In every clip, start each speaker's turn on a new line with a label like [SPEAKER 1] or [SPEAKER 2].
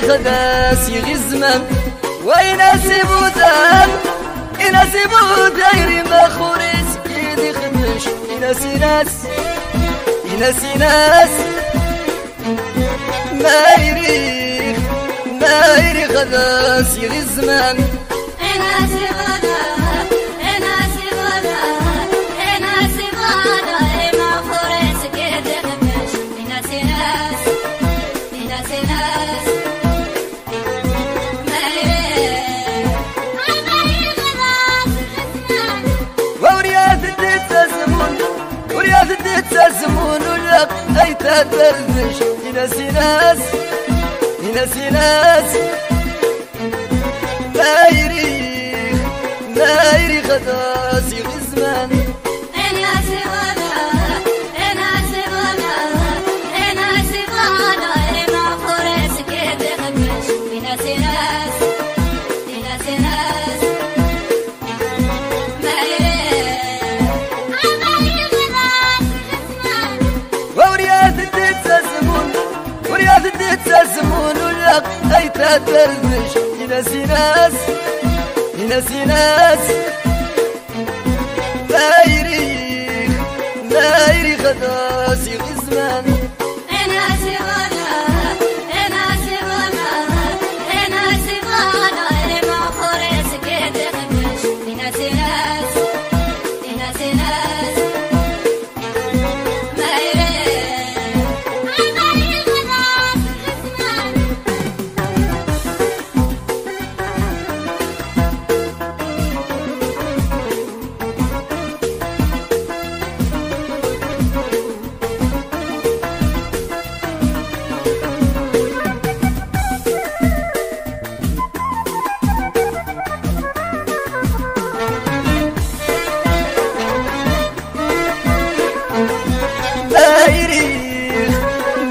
[SPEAKER 1] خداس يغي الزمان ويناسبو دام يناسبو دايري ما خوريس يدي خدش يناسي ناس يناسي ناس ما يري خداس يغي الزمان تزمون ولك أي تدردش يناسي ناس يناسي ناس ما يري خداس يغي الزمان تزمون ولك أي تدردش يناسي ناس يناسي ناس ما يري خداس يغي الزمان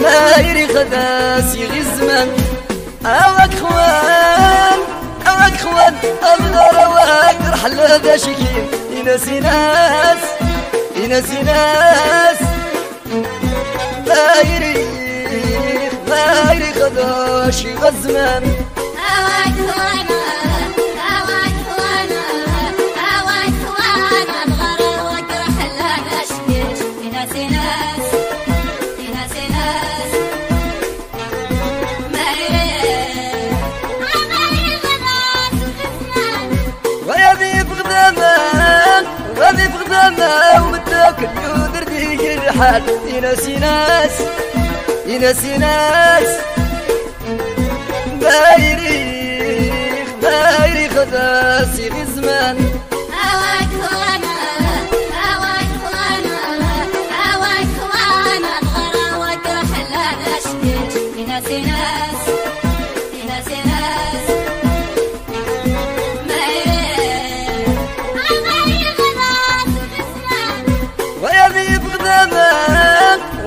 [SPEAKER 1] ما يري خداس يغي الزمان أواك خوان أبغى رواك رحل هذا شكيم يناسي ناس يناسي ناس ما يري خداس يغي الزمان
[SPEAKER 2] أواك خوان أبغى رواك رحل هذا شكيم يناسي ناس
[SPEAKER 1] غادي بغدامة ومتاكل يودر ديك الرحال يناسي ناس يناسي ناس ما يري خداس يغي الزمان
[SPEAKER 2] أواك خوانا أبغى رواك رحل هذا شكيت يناسي ناس يناسي ناس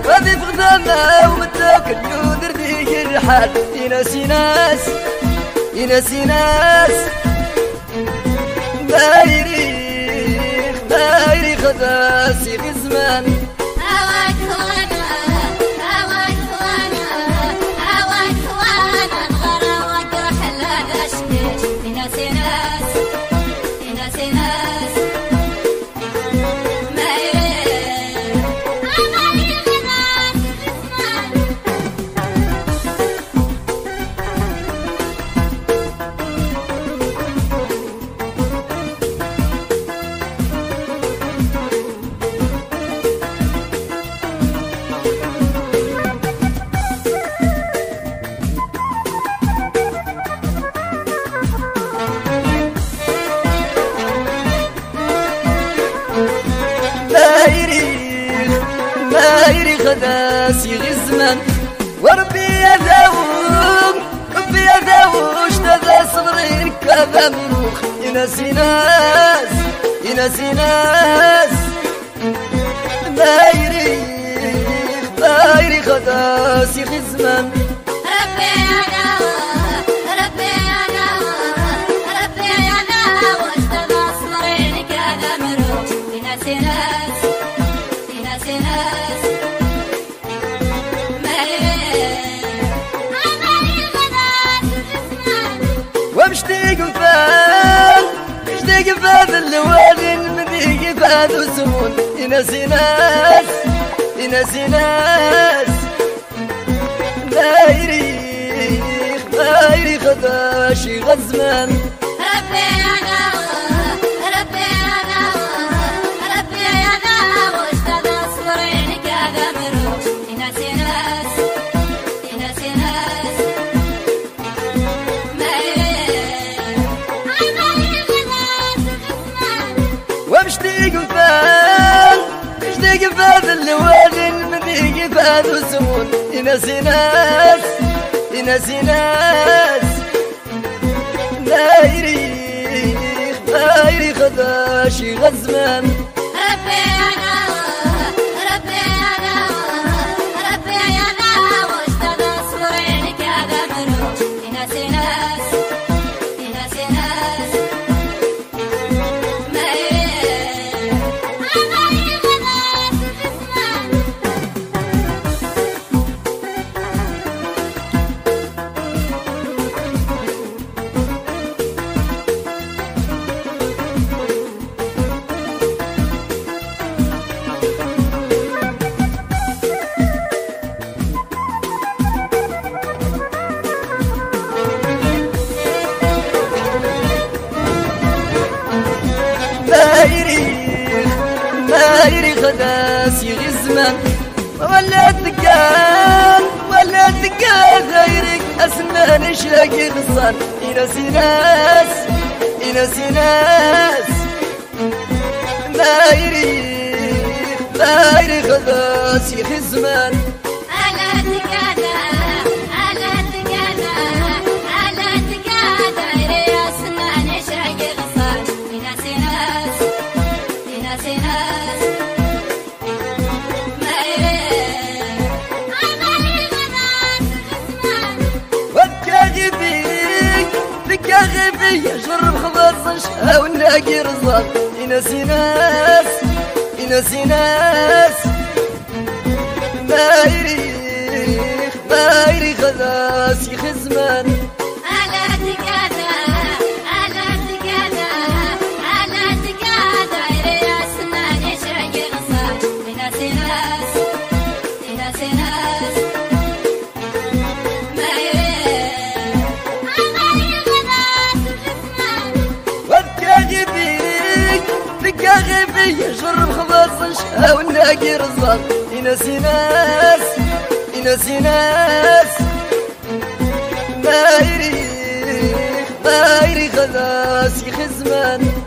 [SPEAKER 1] غادي بغدامة ومتاكل يودر ديك الرحال يناسي ناس يناسي ناس ما يري خداس يغي الزمان
[SPEAKER 2] أواك خوانا أبغى رواك رحل هذا شكيت يناسي ناس يناسي ناس
[SPEAKER 1] ما يري خداس يغي الزمان وربي يداوم ربي يداوش تذا صبرين كذا مروخ يناسي ناس يناسي ناس ما يري خداس يغي الزمان قفاذ اللوالين مذي قفاذ وسمون ينسي ناس ينسي ناس دايري خداشي غزمان
[SPEAKER 2] ربي أنا ربي أنا ربي أنا واشتد أصبرينك يا قمرو ينسي ناس ينسي ناس
[SPEAKER 1] ومشتي قفاذ اللوالين مذي قفاذ وسمون ينسي ناس ينسي ناس دايري خداشي غزمان
[SPEAKER 2] ربي أنا ربي أنا ربي أنا واشتد أصبرينك يا قمرو ينسي ناس ينسي ناس
[SPEAKER 1] دايري خداسي غزمان ولا الدقان غيرك أسنان شاقي غصان ينسي ناس ينسي ناس دايري خداسي غزمان يشرب خباز شهاو الناقي رزاق ينسي ناس ينسي ناس دايري خداسي خزمان يشرب خباز شهاو الناقي رزاق ينسي ناس ينسي ناس دايري خداسي خزمان